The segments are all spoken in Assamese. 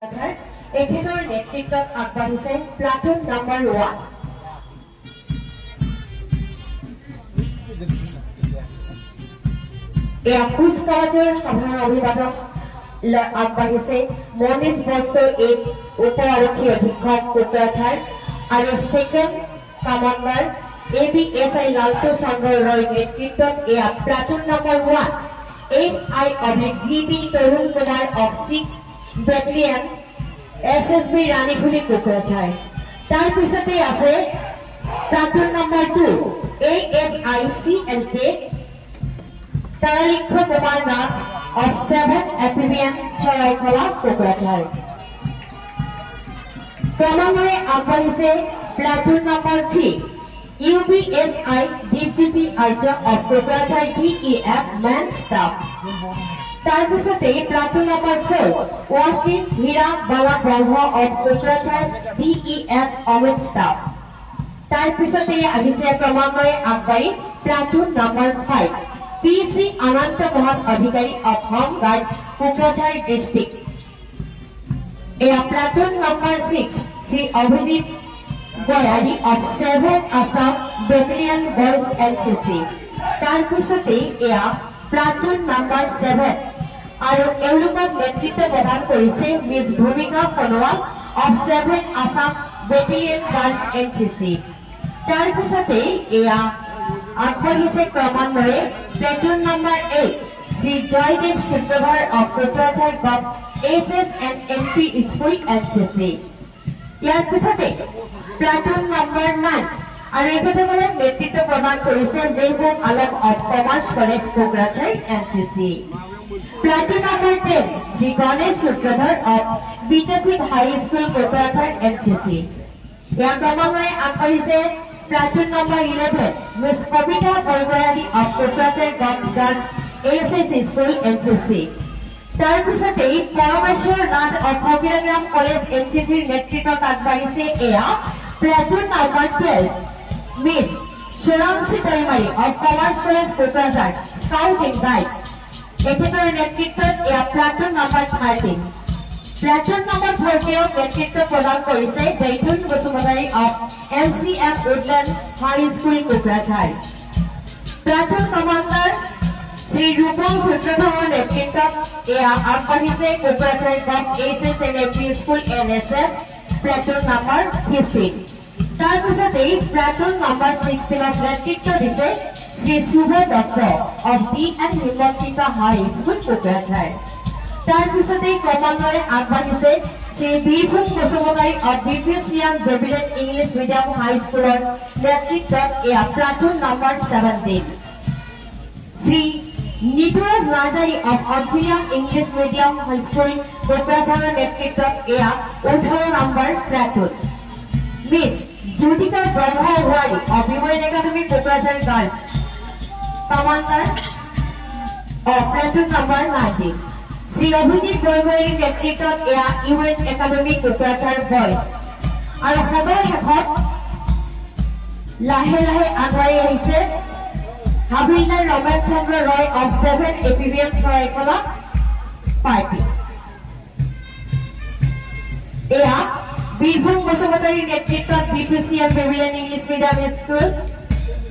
এখেতৰ নেতৃত্বত আগবাঢ়িছে প্লাটুন নাম্বাৰ 1 এয়া কুচকাৱাজৰ সাধাৰণ অভিবাদক আগবাঢ়িছে মনীষ বছৰ এক উপ আৰক্ষী অধীক্ষক কোকৰাঝাৰ আৰু second commander ABSI Laltu Chandra Roy নেতৃত্বত এয়া platoon number 1 SI/GB Tarun Kumar of 6 Battalion SSB Ranipuli Kokrachar. তার পিছতে আছে প্লাটুন নাম্বার 2 ASICLK তারালিক্ষ কুমার নাথ অফ 7 APBN চৰাইকলা কোকৰাঝাৰ। ক্ৰমান্বয়ে আগবাঢ়িছে platoon number 3 UBSI DGP Arya of Kokrajhar DEF men staff. তার পিছতে platoon number 4 Wasim Hira Bala Brahma of Kokrajhar DEF অমিত স্টাফ। তার পিছতে আহিছে ক্রমান্বয়ে আগবাঢ়ি platoon number 5 PC Ananta Mohan Adhikari of home guard Kokrajhar district. এয়া platoon number 6 Shri Abhijit Gayari of 7 Assam battalion boys NCC। তাৰ পিছতে এয়া প্লাটুন নাম্বাৰ 7 আৰু এওঁলোকক নেতৃত্ব প্ৰদান কৰিছে মিছ ভূমিকা Sonowal of 7 Assam battalion girls NCC। তাৰ পিছতে এয়া আগবাঢ়িছে ক্ৰমান্বয়ে প্লাটুন নাম্বাৰ 8 শ্ৰী জয়দেৱ শুক্ৰবাৰ of Kokrajhar gov SS and MP school NCC। ইয়াৰ পিছতে প্লাটুন নাম্বাৰ 9 আৰু এখেতসকলে নেতৃত্ব প্ৰদান কৰিছে Mehboob Alam of commerce college Kokrajhar NCC। Platoon number 10 Shri Ganesh Sutradhar of Vidyapith high school Kokrajhar NCC। এয়া ক্রমান্বয়ে আগবাঢ়িছে platoon number 11 miss Kabita Borgoyari of Kokrajhar gov girls SS school NCC। তাৰ পিছতে পৰমেশ্বৰ নাথ অফ ফকিৰাগ্ৰাম কলেজ NCCৰ নেতৃত্বত আগবাঢ়িছে এয়া platoon number 12 miss Surangshi Taimari of commerce college Kokrajhar scout and guide. এখেতৰ নেতৃত্বত এয়া প্লাটুন নাম্বাৰ 13। প্লাটুন নাম্বাৰ 14 নেতৃত্ব প্ৰদান কৰিছে Daithun Basumatary of MCF woodland high school Kokrajhar. প্লাটুন কমান্ডাৰ শ্ৰী ৰূপম সূত্ৰধৰৰ নেতৃত্বত এয়া আগবাঢ়িছে Kokrajhar gov SS and MP school NSF platoon number 15। তাৰ পিছতে প্লাটুন নাম্বাৰ 16 নেতৃত্ব দিছে Shri Shubha Dutta of D&M Himchita high school Kokrajhar. তাৰ পিছতে ক্ৰমান্বয়ে আগবাঢ়িছে Shri Birbhum Basumatary of BPCM Babylon English medium high স্কুলৰ নেতৃত্বত এয়া platoon number 17। Shri Nituraj Narzary of Auxilium English medium high school কোকৰাঝাৰৰ নেতৃত্বত এয়া 18 number platoon. Miss Jyotika Brahmawari of UN academy Kokrajhar girls commander of platoon number 19। Shri Abhijit বৰগয়াৰীৰ নেতৃত্বত এয়া ইউএন একাডেমি কোকৰাঝাৰ বয়েজ। আৰু সদৰ শেষত লাহে লাহে আগবাঢ়ি আহিছে হাবিলদাৰ Ramen Chandra Roy of 7 APBN Charaikhola party. এয়া বীৰভূম বসুমতাৰীৰ নেতৃত্বত BPCM Babylon English medium school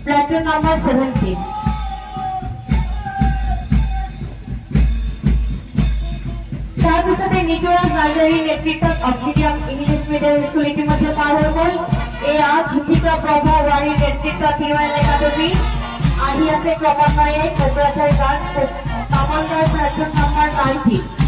platoon number 17। তাৰ পিছতে নিতুৰাজ নাৰ্জাৰীৰ নেতৃত্বত অক্সিলিয়াম ইংলিশ মিডিয়াম স্কুল ইতিমধ্যে পাৰ হৈ গ'ল। এয়া জ্যোতিকা ব্ৰহ্মৱাৰীৰ নেতৃত্বত ইউএন একাডেমি আহি আছে ক্ৰমান্বয়ে Kokrajhar girls commander platoon number 19।